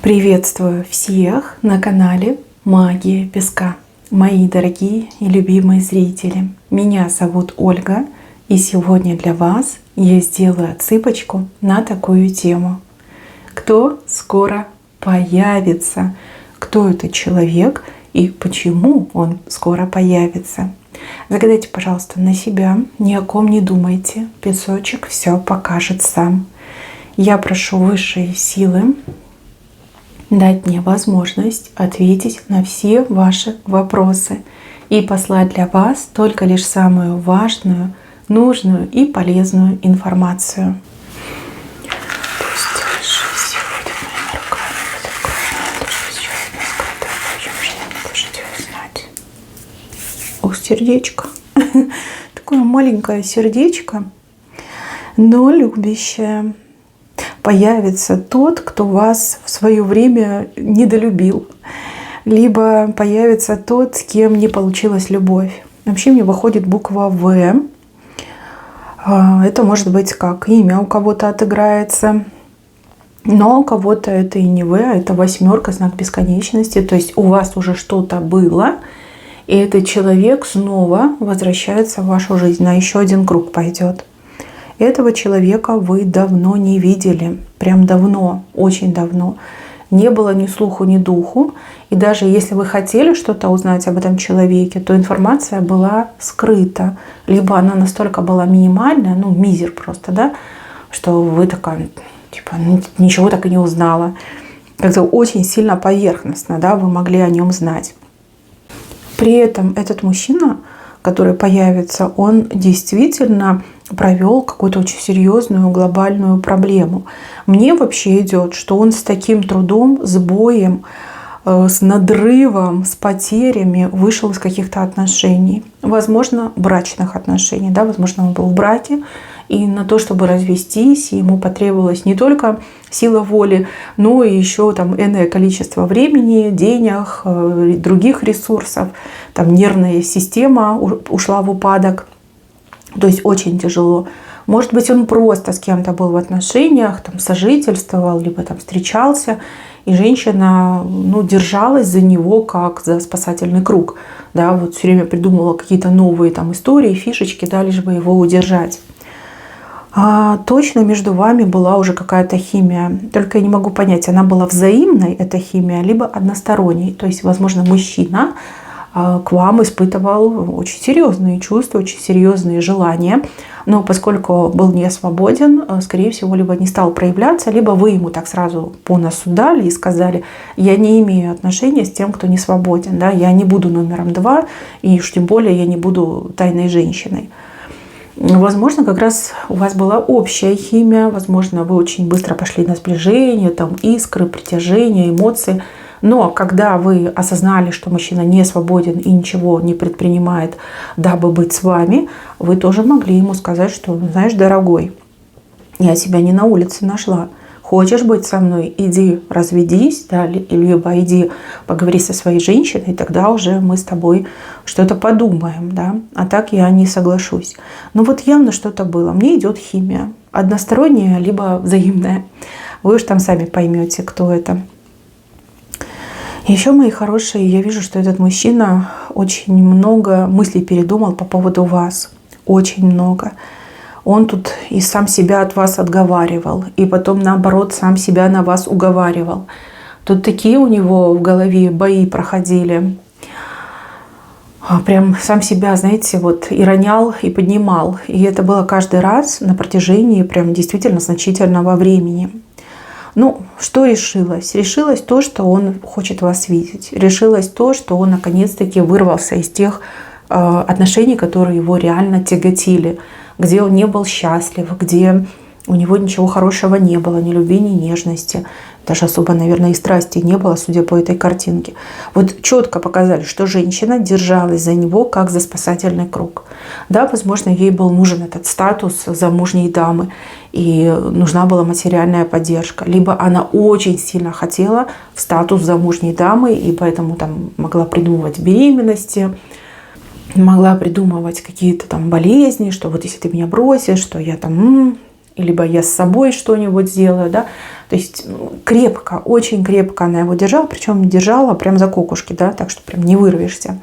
Приветствую всех на канале Магия Песка, мои дорогие и любимые зрители. Меня зовут Ольга, и сегодня для вас я сделаю отсыпочку на такую тему. Кто скоро появится? Кто этот человек и почему он скоро появится? Загадайте, пожалуйста, на себя, ни о ком не думайте, песочек все покажет сам. Я прошу высшие силы дать мне возможность ответить на все ваши вопросы и послать для вас только лишь самую важную, нужную и полезную информацию. Пусть высшие силы будут моими руками, будут кружить, то, что сейчас скрыто, о чем же я не можете узнать. Ух, сердечко. Такое маленькое сердечко, но любящее. Появится тот, кто вас в свое время недолюбил. Либо появится тот, с кем не получилась любовь. Вообще мне выходит буква В. Это может быть как имя у кого-то отыграется. Но у кого-то это и не В, а это восьмерка, знак бесконечности. То есть у вас уже что-то было, и этот человек снова возвращается в вашу жизнь. На еще один круг пойдет. Этого человека вы давно не видели. Прям давно, очень давно. Не было ни слуху, ни духу. И даже если вы хотели что-то узнать об этом человеке, то информация была скрыта. Либо она настолько была минимальная, мизер просто, да, что вы такая, ничего так и не узнала. Как-то очень сильно поверхностно, да, вы могли о нем знать. При этом этот мужчина, который появится, он действительно провел какую-то очень серьезную глобальную проблему. Мне вообще идет, что он с таким трудом, с боем, с надрывом, с потерями вышел из каких-то отношений. Возможно, брачных отношений. Да? Возможно, он был в браке. И на то, чтобы развестись, ему потребовалась не только сила воли, но и еще энное количество времени, денег, других ресурсов. Нервная система ушла в упадок. То есть очень тяжело. Может быть, он просто с кем-то был в отношениях, сожительствовал, либо встречался, и женщина держалась за него как за спасательный круг. Да, вот все время придумывала какие-то новые истории, фишечки, да, лишь бы его удержать. Точно между вами была уже какая-то химия. Только я не могу понять, она была взаимной, эта химия, либо односторонней. То есть, возможно, мужчина к вам испытывал очень серьезные чувства, очень серьезные желания. Но поскольку был не свободен, скорее всего, либо не стал проявляться, либо вы ему так сразу по носу дали и сказали: я не имею отношения с тем, кто не свободен. Да? Я не буду номером 2, и уж тем более я не буду тайной женщиной. Возможно, как раз у вас была общая химия, возможно, вы очень быстро пошли на сближение, искры, притяжение, эмоции. Но когда вы осознали, что мужчина не свободен и ничего не предпринимает, дабы быть с вами, вы тоже могли ему сказать, что, знаешь, дорогой, я тебя не на улице нашла. Хочешь быть со мной, иди разведись, да, либо иди поговори со своей женщиной, тогда уже мы с тобой что-то подумаем. Да? А так я не соглашусь. Но вот явно что-то было. Мне идет химия. Односторонняя, либо взаимная. Вы уж сами поймете, кто это. Еще, мои хорошие, я вижу, что этот мужчина очень много мыслей передумал по поводу вас. Очень много. Он тут и сам себя от вас отговаривал, и потом, наоборот, сам себя на вас уговаривал. Тут такие у него в голове бои проходили. Прям сам себя, знаете, и ронял, и поднимал. И это было каждый раз на протяжении прям действительно значительного времени. Что решилось? Решилось то, что он хочет вас видеть. Решилось то, что он наконец-таки вырвался из тех отношений, которые его реально тяготили, где он не был счастлив, где у него ничего хорошего не было, ни любви, ни нежности. Даже особо, наверное, и страсти не было, судя по этой картинке. Вот четко показали, что женщина держалась за него, как за спасательный круг. Да, возможно, ей был нужен этот статус замужней дамы, и нужна была материальная поддержка. Либо она очень сильно хотела в статус замужней дамы, и поэтому могла придумывать беременности, могла придумывать какие-то болезни, что вот если ты меня бросишь, что я либо я с собой что-нибудь сделаю, да. То есть крепко, очень крепко она его держала, причем держала прям за кокушки, да, так что прям не вырвешься.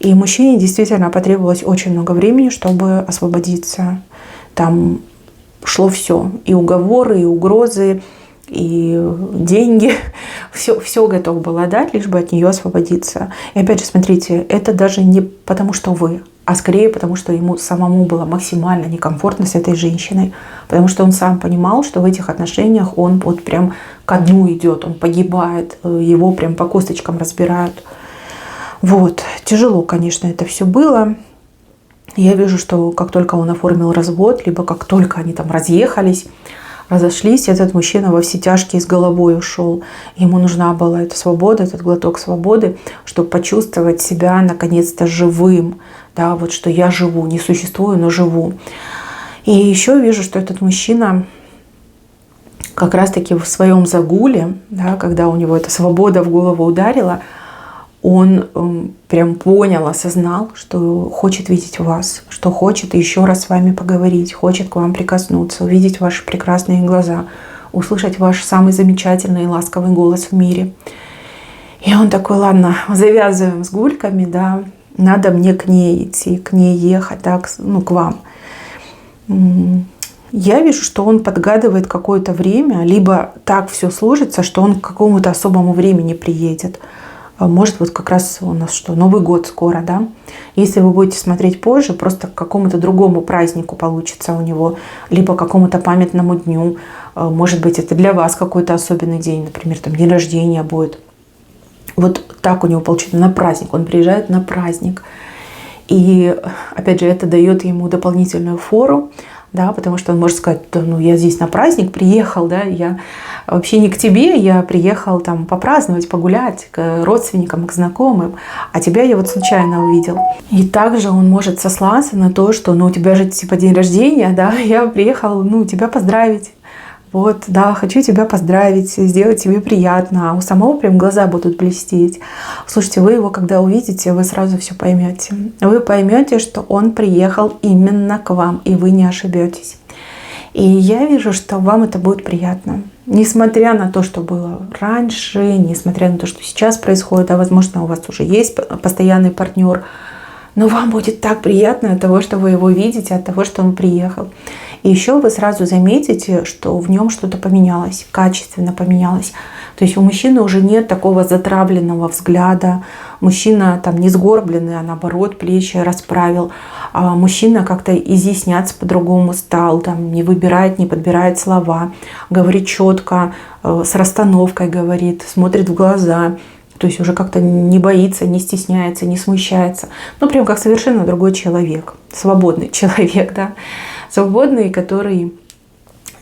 И мужчине действительно потребовалось очень много времени, чтобы освободиться. Там шло все, и уговоры, и угрозы, и деньги, все готов был отдать, лишь бы от нее освободиться. И опять же, смотрите, это даже не потому, что вы, а скорее потому, что ему самому было максимально некомфортно с этой женщиной, потому что он сам понимал, что в этих отношениях он вот прям ко дну идет, он погибает, его прям по косточкам разбирают. Вот, тяжело, конечно, это все было. Я вижу, что как только он оформил развод, либо как только они там разъехались, разошлись, этот мужчина во все тяжкие с головой ушел. Ему нужна была эта свобода, этот глоток свободы, чтобы почувствовать себя наконец-то живым. Да, вот что я живу, не существую, но живу. И еще вижу, что этот мужчина как раз-таки в своем загуле, да, когда у него эта свобода в голову ударила, он прям понял, осознал, что хочет видеть вас, что хочет еще раз с вами поговорить, хочет к вам прикоснуться, увидеть ваши прекрасные глаза, услышать ваш самый замечательный и ласковый голос в мире. И он такой: ладно, завязываем с гульками, да, надо мне к ней идти, к ней ехать, да, к вам. Я вижу, что он подгадывает какое-то время, либо так все сложится, что он к какому-то особому времени приедет. Может, вот как раз у нас что, Новый год скоро, да? Если вы будете смотреть позже, просто к какому-то другому празднику получится у него, либо к какому-то памятному дню. Может быть, это для вас какой-то особенный день, например, там день рождения будет. Вот так у него получится на праздник. Он приезжает на праздник. И, опять же, это дает ему дополнительную фору, да, потому что он может сказать: да, ну я здесь на праздник приехал, да, я вообще не к тебе, я приехал там попраздновать, погулять к родственникам, к знакомым, а тебя я вот случайно увидел. И также он может сослаться на то, что ну у тебя же типа день рождения, да, я приехал, ну, тебя поздравить. Вот, да, хочу тебя поздравить, сделать тебе приятно. А у самого прям глаза будут блестеть. Слушайте, вы его когда увидите, вы сразу все поймете. Вы поймете, что он приехал именно к вам, и вы не ошибетесь. И я вижу, что вам это будет приятно. Несмотря на то, что было раньше, несмотря на то, что сейчас происходит, а возможно, у вас уже есть постоянный партнер, но вам будет так приятно от того, что вы его видите, от того, что он приехал. И еще вы сразу заметите, что в нем что-то поменялось, качественно поменялось. То есть у мужчины уже нет такого затравленного взгляда. Мужчина там не сгорбленный, а наоборот плечи расправил. А мужчина как-то изъясняться по-другому стал, там, не выбирает, не подбирает слова, говорит четко, с расстановкой говорит, смотрит в глаза. То есть уже как-то не боится, не стесняется, не смущается. Ну, прям как совершенно другой человек. Свободный человек, да. Свободный, который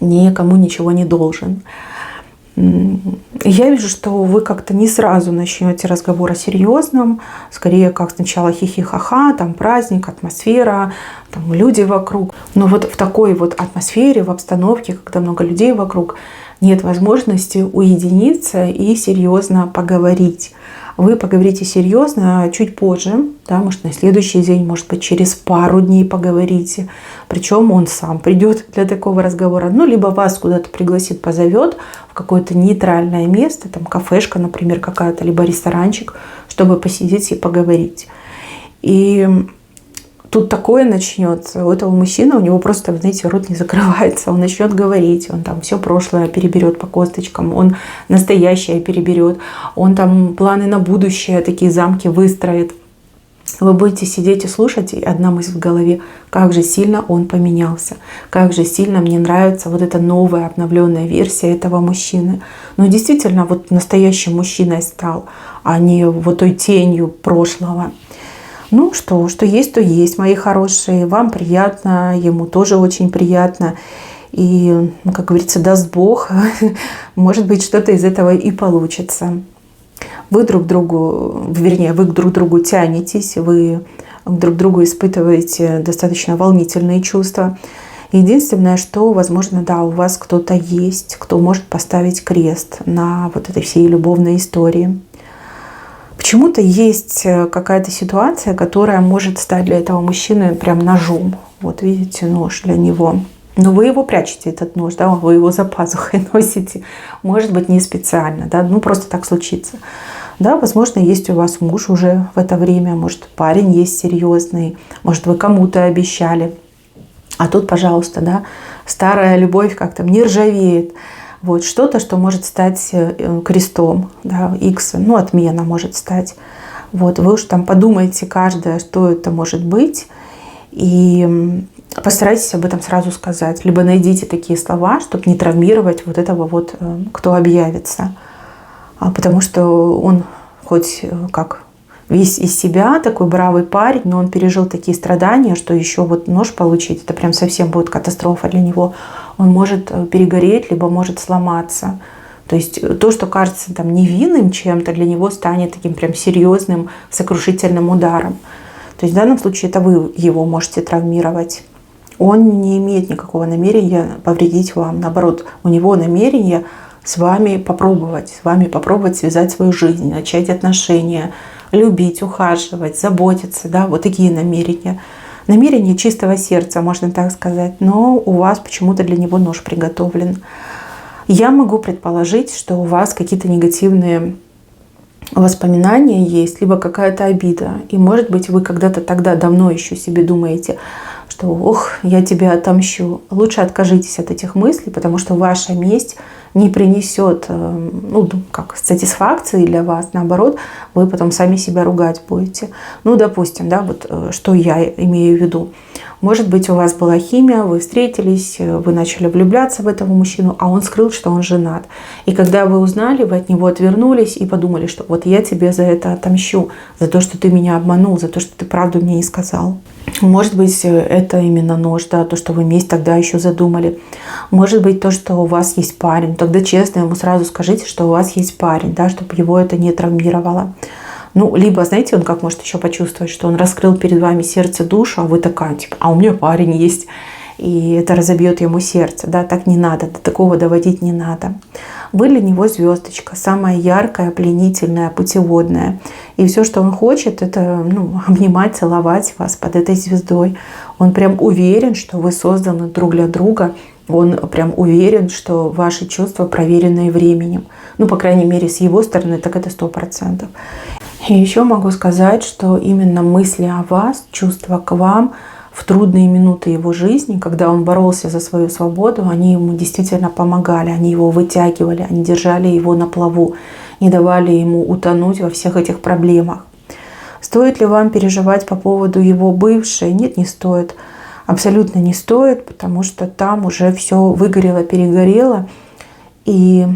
никому ничего не должен. Я вижу, что вы как-то не сразу начнете разговор о серьезном. Скорее, как сначала хихи-ха-ха, там праздник, атмосфера, там люди вокруг. Но вот в такой вот атмосфере, в обстановке, когда много людей вокруг, нет возможности уединиться и серьезно поговорить. Вы поговорите серьезно чуть позже, да, может на следующий день, может быть через пару дней поговорите. Причем он сам придет для такого разговора, ну либо вас куда-то пригласит, позовет в какое-то нейтральное место, там кафешка, например, какая-то, либо ресторанчик, чтобы посидеть и поговорить. И тут такое начнется. У этого мужчины, у него просто, знаете, рот не закрывается. Он начнет говорить, он там все прошлое переберет по косточкам, он настоящее переберет, он там планы на будущее, такие замки выстроит. Вы будете сидеть и слушать, и одна мысль в голове: как же сильно он поменялся, как же сильно мне нравится вот эта новая обновленная версия этого мужчины. Ну действительно, вот настоящим мужчиной стал, а не вот той тенью прошлого. Ну что есть, то есть, мои хорошие. Вам приятно, ему тоже очень приятно. И, как говорится, даст Бог, может быть, что-то из этого и получится. Вы друг другу, вернее, вы друг к другу тянетесь, вы друг другу испытываете достаточно волнительные чувства. Единственное, что, возможно, да, у вас кто-то есть, кто может поставить крест на вот этой всей любовной истории. Почему-то есть какая-то ситуация, которая может стать для этого мужчины прям ножом. Вот видите, нож для него. Но вы его прячете, этот нож, да, вы его за пазухой носите. Может быть, не специально, да, ну просто так случится. Да, возможно, есть у вас муж уже в это время, может, парень есть серьезный, может, вы кому-то обещали. А тут, пожалуйста, да, старая любовь как-то не ржавеет. Вот что-то, что может стать крестом, да, X, ну, отмена может стать. Вот, вы уж там подумайте каждое, что это может быть, и постарайтесь об этом сразу сказать. Либо найдите такие слова, чтобы не травмировать вот этого вот, кто объявится. Потому что он хоть как весь из себя такой бравый парень, но он пережил такие страдания, что еще вот нож получить, это прям совсем будет катастрофа для него. Он может перегореть, либо может сломаться. То есть то, что кажется там невинным чем-то, для него станет таким прям серьезным, сокрушительным ударом. То есть в данном случае это вы его можете травмировать. Он не имеет никакого намерения повредить вам. Наоборот, у него намерение с вами попробовать связать свою жизнь, начать отношения, любить, ухаживать, заботиться, да, вот такие намерения. Намерение чистого сердца, можно так сказать, но у вас почему-то для него нож приготовлен. Я могу предположить, что у вас какие-то негативные воспоминания есть, либо какая-то обида. И, может быть, вы когда-то тогда давно еще себе думаете, что «ох, я тебя отомщу». Лучше откажитесь от этих мыслей, потому что ваша месть не принесет сатисфакции для вас. Наоборот, вы потом сами себя ругать будете. Ну, допустим, да, вот что я имею в виду. Может быть, у вас была химия, вы встретились, вы начали влюбляться в этого мужчину, а он скрыл, что он женат. И когда вы узнали, вы от него отвернулись и подумали, что вот я тебе за это отомщу, за то, что ты меня обманул, за то, что ты правду мне не сказал. Может быть, это именно нож, да, то, что вы месть тогда еще задумали. Может быть, то, что у вас есть парень. Тогда честно ему сразу скажите, что у вас есть парень, да, чтобы его это не травмировало. Ну, либо, знаете, он как может еще почувствовать, что он раскрыл перед вами сердце, душу, а вы такая, типа, а у меня парень есть. И это разобьет ему сердце, да, так не надо, до такого доводить не надо. Вы для него звездочка, самая яркая, пленительная, путеводная. И все, что он хочет, это обнимать, целовать вас под этой звездой. Он прям уверен, что вы созданы друг для друга. Он прям уверен, что ваши чувства проверенные временем. Ну, по крайней мере, с его стороны, так это 100%. И еще могу сказать, что именно мысли о вас, чувства к вам в трудные минуты его жизни, когда он боролся за свою свободу, они ему действительно помогали, они его вытягивали, они держали его на плаву, не давали ему утонуть во всех этих проблемах. Стоит ли вам переживать по поводу его бывшей? Нет, не стоит. Абсолютно не стоит, потому что там уже все выгорело, перегорело. И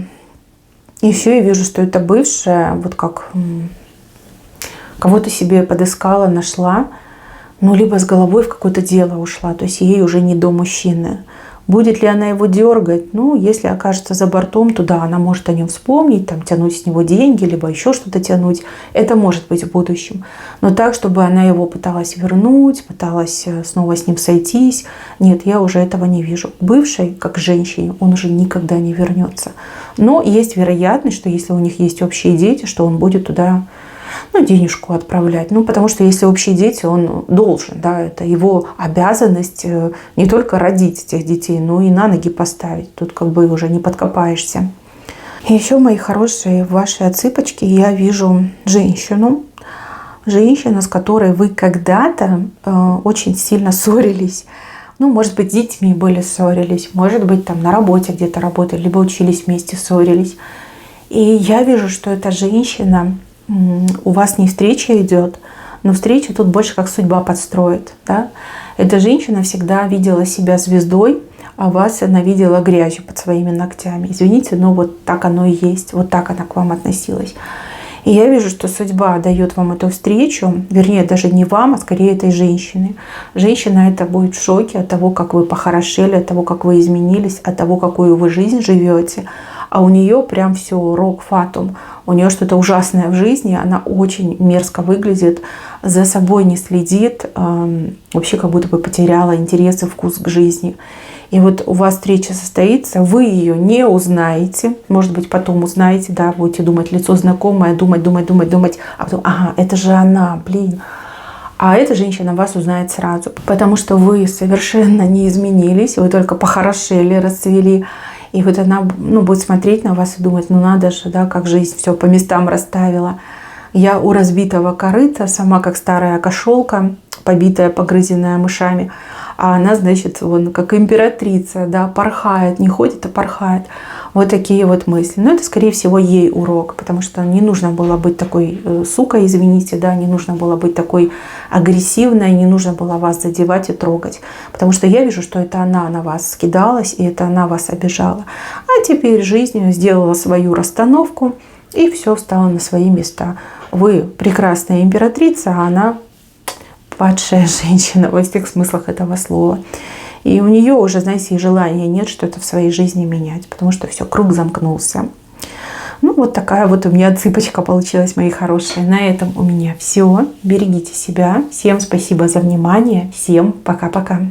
еще я вижу, что это бывшая, вот как кого-то себе подыскала, нашла, либо с головой в какое-то дело ушла, то есть ей уже не до мужчины. Будет ли она его дергать? Если окажется за бортом, то да, она может о нем вспомнить, там, тянуть с него деньги, либо еще что-то тянуть. Это может быть в будущем. Но так, чтобы она его пыталась вернуть, пыталась снова с ним сойтись, нет, я уже этого не вижу. Бывшей, как женщине, он уже никогда не вернется. Но есть вероятность, что если у них есть общие дети, что он будет туда денежку отправлять. Потому что если общие дети, он должен, да, это его обязанность не только родить этих детей, но и на ноги поставить. Тут как бы уже не подкопаешься. И еще, мои хорошие, в вашей отсыпочке я вижу женщину, с которой вы когда-то очень сильно ссорились. Может быть, с детьми были ссорились, может быть, там на работе где-то работали, либо учились вместе, ссорились. И я вижу, что эта женщина, у вас не встреча идет, но встреча тут больше как судьба подстроит. Да? Эта женщина всегда видела себя звездой, а вас она видела грязью под своими ногтями. Извините, но вот так оно и есть, вот так она к вам относилась. И я вижу, что судьба дает вам эту встречу, вернее, даже не вам, а скорее этой женщине. Женщина эта будет в шоке от того, как вы похорошели, от того, как вы изменились, от того, какую вы жизнь живете. А у нее прям все рок-фатум. У нее что-то ужасное в жизни, она очень мерзко выглядит, за собой не следит, вообще как будто бы потеряла интерес и вкус к жизни. И вот у вас встреча состоится, вы ее не узнаете, может быть, потом узнаете, да, будете думать, лицо знакомое, думать, а потом, ага, это же она, блин. А эта женщина вас узнает сразу, потому что вы совершенно не изменились, вы только похорошели, расцвели. И вот она будет смотреть на вас и думать, ну надо же, да, как жизнь все по местам расставила. Я у разбитого корыта, сама как старая кошелка, побитая, погрызенная мышами. А она, значит, вон как императрица, да, порхает, не ходит, а порхает. Вот такие вот мысли. Но это, скорее всего, ей урок, потому что не нужно было быть такой сукой, извините, да, не нужно было быть такой агрессивной, не нужно было вас задевать и трогать. Потому что я вижу, что это она на вас скидалась, и это она вас обижала. А теперь жизнь сделала свою расстановку, и все встало на свои места. Вы прекрасная императрица, а она падшая женщина во всех смыслах этого слова. И у нее уже, знаете, и желания нет что-то в своей жизни менять, потому что все, круг замкнулся. Ну, вот такая вот у меня цыпочка получилась, мои хорошие. На этом у меня все. Берегите себя. Всем спасибо за внимание. Всем пока-пока.